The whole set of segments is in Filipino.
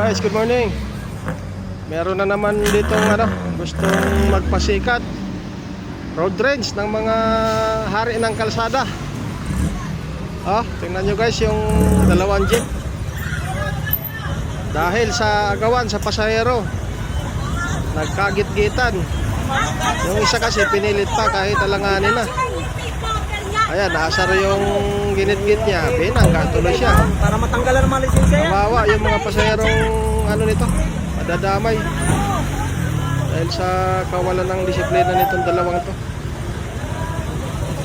Guys, good morning. Meron na naman ditong gustong magpasikat road rage ng mga hari ng kalsada. Tingnan nyo guys yung dalawang jeep. Dahil sa agawan sa pasahero, nagkagit-gitan. Yung isa kasi pinilit pa kahit alanganin na. Ayan, naasar yung ginit-git niya. Binangga tuloy siya. Para matanggalan ng mga lisensya yan. Kawawa yung mga pasahero nito, madadamay. Dahil sa kawalan ng disiplina nitong dalawang to.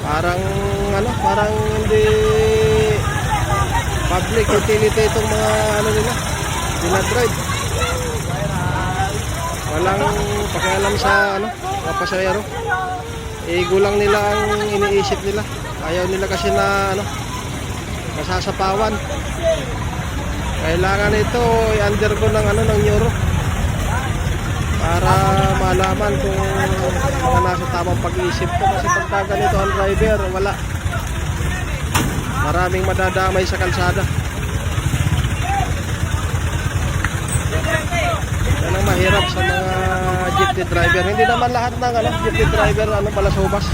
Parang hindi public utility itong mga nila, dinadrive. Walang pakialam sa mga pasahero. Ego lang nila ang iniisip nila. Ayaw nila kasi na masasapawan. Kailangan ito i-undergo ng neuro para malaman kung nasa tamang pag-iisip ko. Kasi pagka ganito ang driver, wala. Maraming madadamay sa kalsada. Yan ang mahirap sa mga jeepney driver. Hindi naman lahat ng jeepney driver balasubas.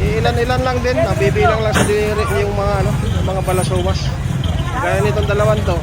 Ilan-ilan lang din, nabibilang lang sa diri yung mga balasubas. Gaya nitong dalawang to.